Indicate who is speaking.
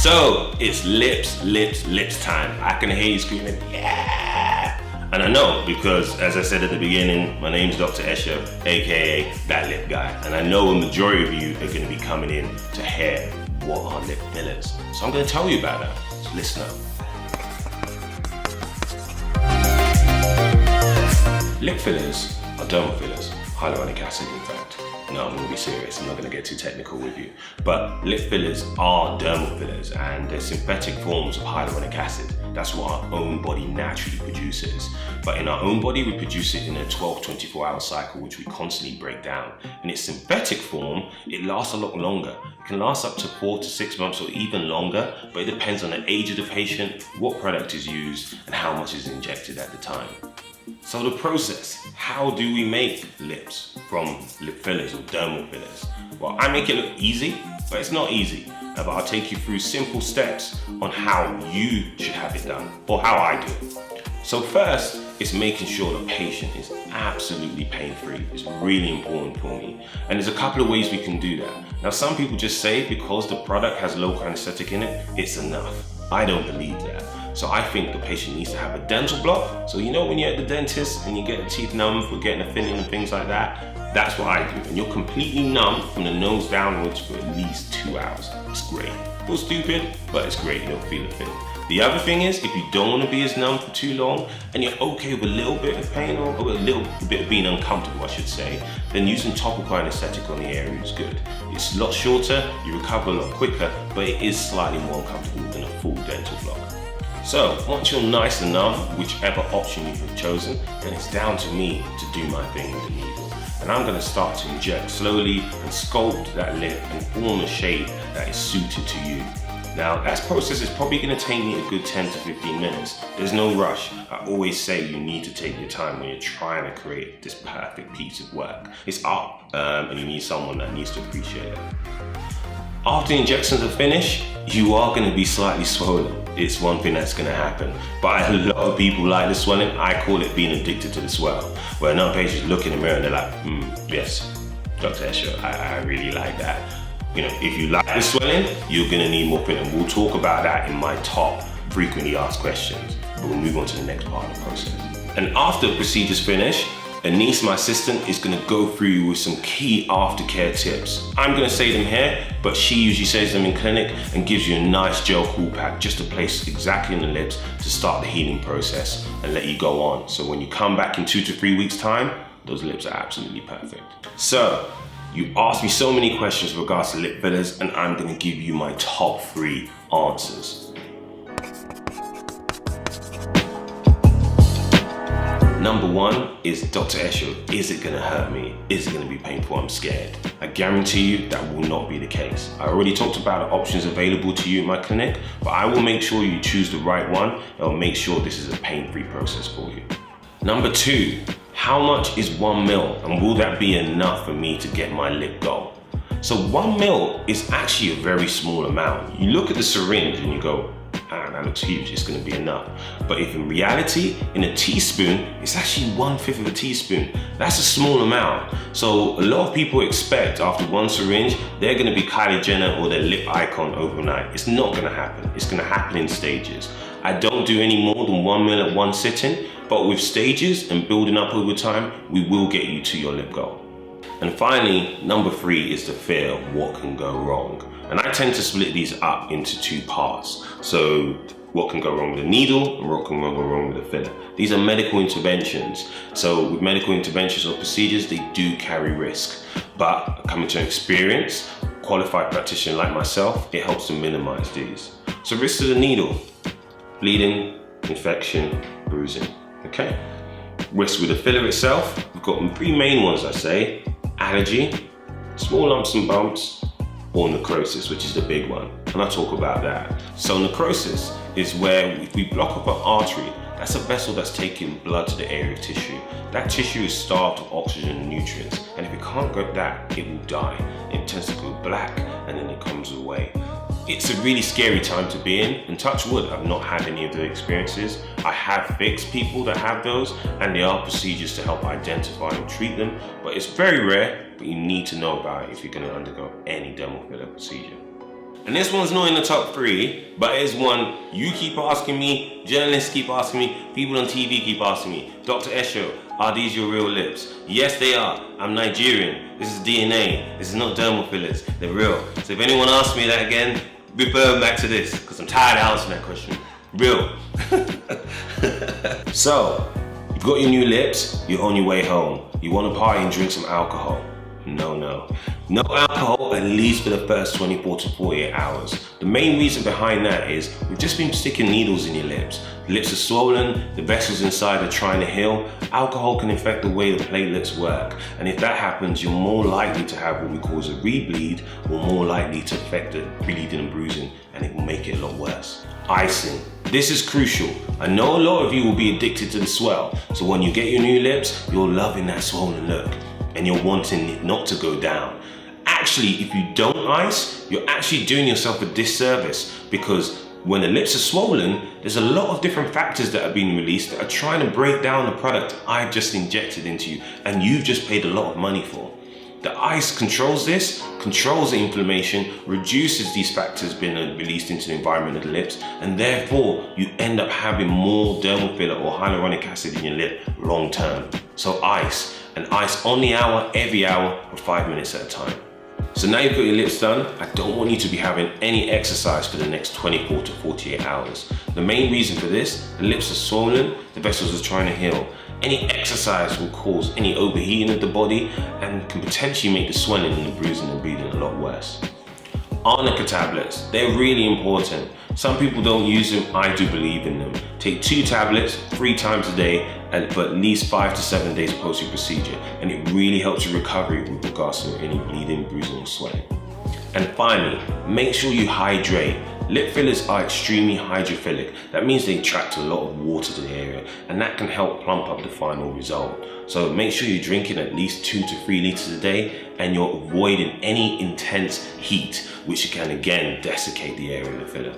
Speaker 1: So it's lips time. I can hear you screaming, yeah! And I know, because as I said at the beginning, my name's Dr. Esho, aka that lip guy. And I know a majority of you are going to be coming in to hear what are lip fillers. So I'm going to tell you about that. So listen up. Lip fillers are dermal fillers, hyaluronic acid in fact. No, I'm going to be serious, I'm not going to get too technical with you. But lip fillers are dermal fillers and they're synthetic forms of hyaluronic acid. That's what our own body naturally produces. But in our own body, we produce it in a 12-24 hour cycle, which we constantly break down. In its synthetic form, it lasts a lot longer. It can last up to 4 to 6 months or even longer, but it depends on the age of the patient, what product is used, and how much is injected at the time. So the process, how do we make lips from lip fillers or dermal fillers? Well, I make it look easy, but it's not easy. But I'll take you through simple steps on how you should have it done, or how I do it. So first, it's making sure the patient is absolutely pain-free. It's really important for me. And there's a couple of ways we can do that. Now, some people just say because the product has local anesthetic in it, it's enough. I don't believe that. So I think the patient needs to have a dental block. So you know when you're at the dentist and you get the teeth numb for getting a filling and things like that, that's what I do. And you're completely numb from the nose downwards for at least 2 hours. It's great. Feels stupid, but it's great. You don't feel a thing. The other thing is, if you don't want to be as numb for too long and you're okay with a little bit of pain or a little bit of being uncomfortable, I should say, then using topical anesthetic on the area is good. It's a lot shorter, you recover a lot quicker, but it is slightly more uncomfortable than a full dental block. So once you're nice and numb, whichever option you have chosen, then it's down to me to do my thing with the needle. And I'm going to start to inject slowly and sculpt that lip and form a shape that is suited to you. Now, that process is probably going to take me a good 10 to 15 minutes. There's no rush. I always say you need to take your time when you're trying to create this perfect piece of work. It's art, and you need someone that needs to appreciate it. After the injections are finished, you are going to be slightly swollen. It's one thing that's going to happen. But a lot of people like the swelling. I call it being addicted to the swell. Where another patient look in the mirror and they're like, yes, Dr. Esho, I really like that. You know, if you like the swelling, you're going to need more filling. We'll talk about that in my top frequently asked questions. But we'll move on to the next part of the process. And after the procedure's finished, Anise, my assistant, is going to go through you with some key aftercare tips. I'm going to say them here, but she usually says them in clinic and gives you a nice gel cool pack just to place exactly in the lips to start the healing process and let you go on. So when you come back in 2 to 3 weeks' time, those lips are absolutely perfect. So, you asked me so many questions with regards to lip fillers, and I'm going to give you my top 3 answers. Number 1 is, Dr. Esho, is it going to hurt me? Is it going to be painful? I'm scared. I guarantee you that will not be the case. I already talked about the options available to you in my clinic, but I will make sure you choose the right one and I'll make sure this is a pain-free process for you. Number 2, how much is 1 mil and will that be enough for me to get my lip goal? So 1 mil is actually a very small amount. You look at the syringe and you go, that looks huge, it's going to be enough. But if in reality, in a teaspoon, it's actually 1/5 of a teaspoon. That's a small amount. So a lot of people expect after 1 syringe, they're going to be Kylie Jenner or their lip icon overnight. It's not going to happen. It's going to happen in stages. I don't do any more than 1 mil at one sitting, but with stages and building up over time, we will get you to your lip goal. And finally, number 3 is the fear of what can go wrong. And I tend to split these up into 2 parts. So what can go wrong with the needle and what can go wrong with the filler. These are medical interventions. So with medical interventions or procedures, they do carry risk. But coming to experience, qualified practitioner like myself, it helps to minimize these. So risks to the needle, bleeding, infection, bruising, okay? Risks with the filler itself, we've got 3 main ones I say. Allergy, small lumps and bumps, or necrosis, which is the big one. And I'll talk about that. So necrosis is where if we block up an artery, that's a vessel that's taking blood to the area of tissue. That tissue is starved of oxygen and nutrients. And if it can't get that, it will die. It tends to go black and then it comes away. It's a really scary time to be in, and touch wood, I've not had any of the experiences. I have fixed people that have those, and there are procedures to help identify and treat them, but it's very rare, but you need to know about it if you're going to undergo any dermal filler procedure. And this one's not in the top 3, but it is one you keep asking me, journalists keep asking me, people on TV keep asking me. Dr. Esho, are these your real lips? Yes, they are. I'm Nigerian. This is DNA. This is not dermal fillers. They're real. So if anyone asks me that again, refer back to this, because I'm tired of answering that question. Real. So, you've got your new lips, you're on your way home. You want to party and drink some alcohol. No alcohol, at least for the first 24 to 48 hours. The main reason behind that is we've just been sticking needles in your lips. The lips are swollen, the vessels inside are trying to heal. Alcohol can affect the way the platelets work, and if that happens, you're more likely to have what we call a rebleed, or more likely to affect the bleeding and bruising, and it will make it a lot worse. Icing. This is crucial. I know a lot of you will be addicted to the swell, so when you get your new lips, you're loving that swollen look, and you're wanting it not to go down. Actually, if you don't ice, you're actually doing yourself a disservice, because when the lips are swollen, there's a lot of different factors that are being released that are trying to break down the product I've just injected into you and you've just paid a lot of money for. The ice controls this, controls the inflammation, reduces these factors being released into the environment of the lips, and therefore you end up having more dermal filler or hyaluronic acid in your lip long term. So ice, and ice on the hour, every hour, for 5 minutes at a time. So now you've got your lips done, I don't want you to be having any exercise for the next 24 to 48 hours. The main reason for this, the lips are swollen, the vessels are trying to heal. Any exercise will cause any overheating of the body and can potentially make the swelling and the bruising and bleeding a lot worse. Arnica tablets, they're really important. Some people don't use them, I do believe in them. Take 2 tablets 3 times a day and for at least 5 to 7 days post your procedure, and it really helps your recovery with regards to any bleeding, bruising and swelling. And finally, make sure you hydrate. Lip fillers are extremely hydrophilic. That means they attract a lot of water to the area, and that can help plump up the final result. So make sure you're drinking at least 2 to 3 liters a day, and you're avoiding any intense heat, which can again desiccate the area of the filler.